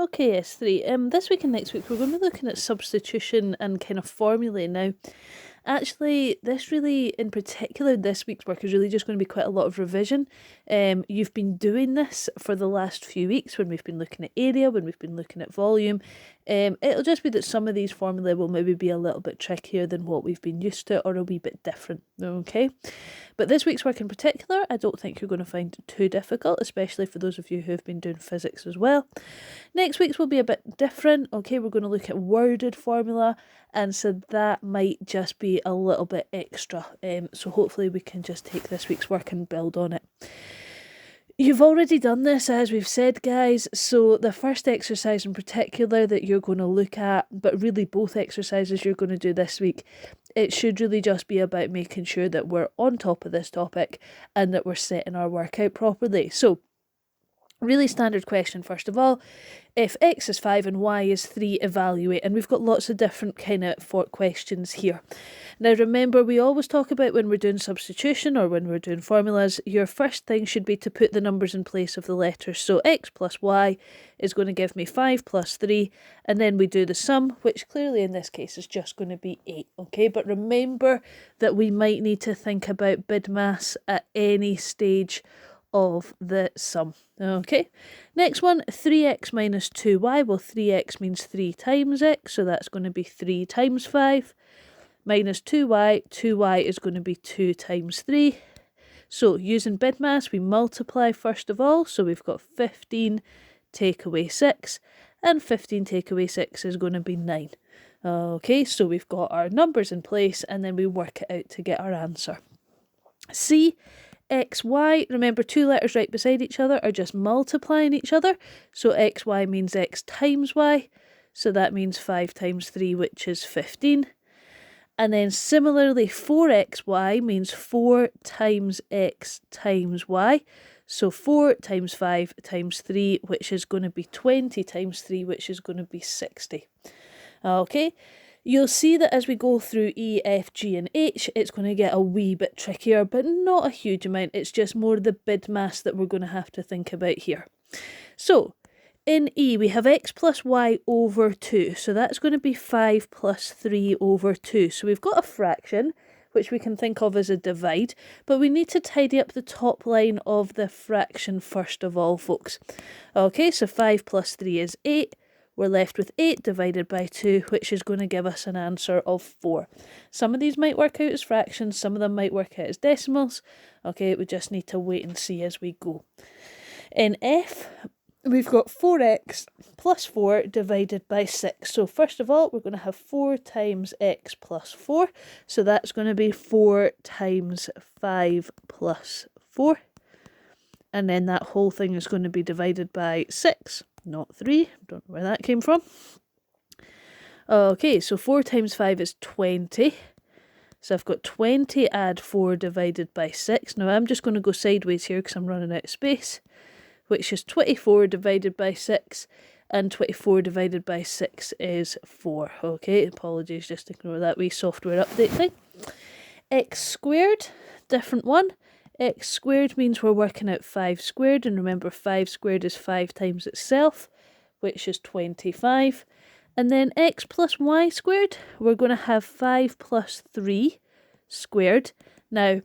Okay, yes, 3. This week and next week we're going to be looking at substitution and kind of formulae. Now, actually, this really, in particular, this week's work is really just going to be quite a lot of revision. You've been doing this for the last few weeks when we've been looking at area, when we've been looking at volume. It'll just be that some of these formulae will maybe be a little bit trickier than what we've been used to, or a wee bit different, okay? But this week's work in particular, I don't think you're going to find too difficult, especially for those of you who have been doing physics as well. Next week's will be a bit different, okay? We're going to look at worded formula, and so that might just be a little bit extra. So hopefully we can just take this week's work and build on it. You've already done this, as we've said, guys, so the first exercise in particular that you're going to look at, but really both exercises you're going to do this week, it should really just be about making sure that we're on top of this topic and that we're setting our work out properly. So, really standard question first of all, if x is 5 and y is 3, evaluate. And we've got lots of different kind of questions here. Now remember, we always talk about when we're doing substitution or when we're doing formulas, your first thing should be to put the numbers in place of the letters. So x plus y is going to give me 5 plus 3, and then we do the sum, which clearly in this case is just going to be 8, okay? But remember that we might need to think about BIDMAS at any stage of the sum. Okay, next one, 3x minus 2y. Well, 3x means 3 times x, so that's going to be 3 times 5. Minus 2y, 2y is going to be 2 times 3. So using BIDMAS, we multiply first of all, so we've got 15 take away 6, and 15 take away 6 is going to be 9. Okay, so we've got our numbers in place, and then we work it out to get our answer. C, x, y, remember 2 letters right beside each other are just multiplying each other, so xy means x times y, so that means 5 times 3, which is 15. And then similarly, 4xy means 4 times x times y, so 4 times 5 times 3, which is going to be 20 times 3, which is going to be 60. Okay. You'll see that as we go through E, F, G and H, it's going to get a wee bit trickier, but not a huge amount. It's just more the BIDMAS that we're going to have to think about here. So, in E, we have x plus y over 2. So that's going to be 5 plus 3 over 2. So we've got a fraction, which we can think of as a divide, but we need to tidy up the top line of the fraction first of all, folks. Okay, so 5 plus 3 is 8. We're left with 8 divided by 2, which is going to give us an answer of 4. Some of these might work out as fractions, some of them might work out as decimals. Okay, we just need to wait and see as we go. In F, we've got 4x plus 4 divided by 6. So first of all, we're going to have 4 times x plus 4. So that's going to be 4 times 5 plus 4. And then that whole thing is going to be divided by 6. Not 3, don't know where that came from. Okay, so 4 times 5 is 20. So I've got 20 add 4 divided by 6. Now I'm just going to go sideways here because I'm running out of space, which is 24 divided by 6, and 24 divided by 6 is 4. Okay, apologies, just ignore that wee software update thing. X squared, different one. X squared means we're working out 5 squared, and remember 5 squared is 5 times itself, which is 25. And then x plus y squared, we're going to have 5 plus 3 squared. Now,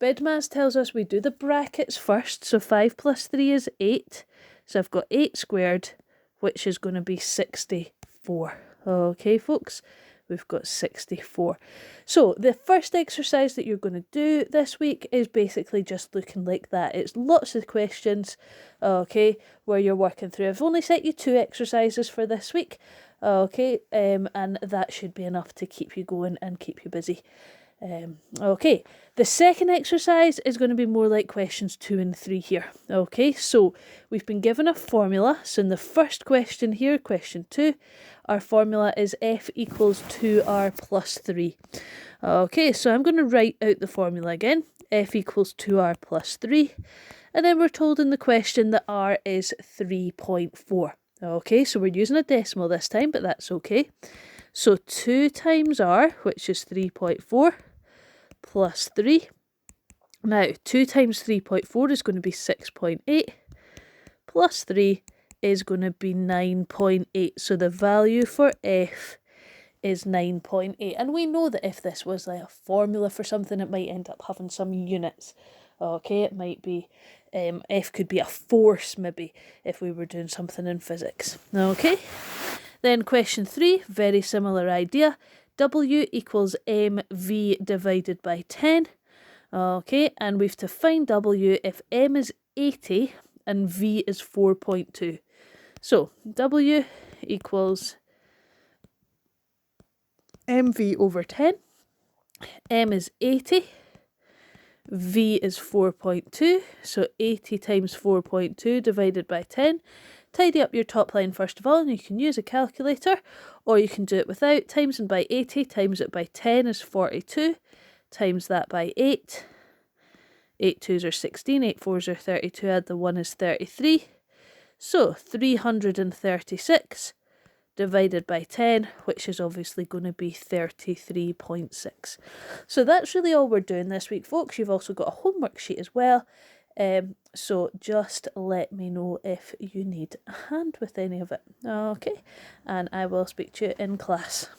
BIDMAS tells us we do the brackets first, so 5 plus 3 is 8. So I've got 8 squared, which is going to be 64. Okay, folks? We've got 64. So the first exercise that you're going to do this week is basically just looking like that. It's lots of questions, okay, where you're working through. I've only set you 2 exercises for this week, okay, and that should be enough to keep you going and keep you busy. Okay, the second exercise is going to be more like questions 2 and 3 here. Okay, so we've been given a formula. So in the first question here, question 2, our formula is F equals 2R plus 3. Okay, so I'm going to write out the formula again. F equals 2R plus 3. And then we're told in the question that R is 3.4. Okay, so we're using a decimal this time, but that's okay. So 2 times R, which is 3.4, plus 3. Now, 2 times 3.4 is going to be 6.8, plus 3 is going to be 9.8. So the value for f is 9.8. And we know that if this was like a formula for something, it might end up having some units. Okay, it might be, f could be a force maybe, if we were doing something in physics. Okay, then question 3, very similar idea. W equals mv divided by 10. Okay, and we've to find W if m is 80 and v is 4.2. So W equals mv over 10. M is 80. V is 4.2. So 80 times 4.2 divided by 10. Tidy up your top line first of all, and you can use a calculator, or you can do it without. Times it by 80, times it by 10 is 42. Times that by 8. 8 2s are 16, 8 4s are 32, add the 1 is 33. So 336 divided by 10, which is obviously going to be 33.6. So that's really all we're doing this week, folks. You've also got a homework sheet as well. So just let me know if you need a hand with any of it. Okay, and I will speak to you in class.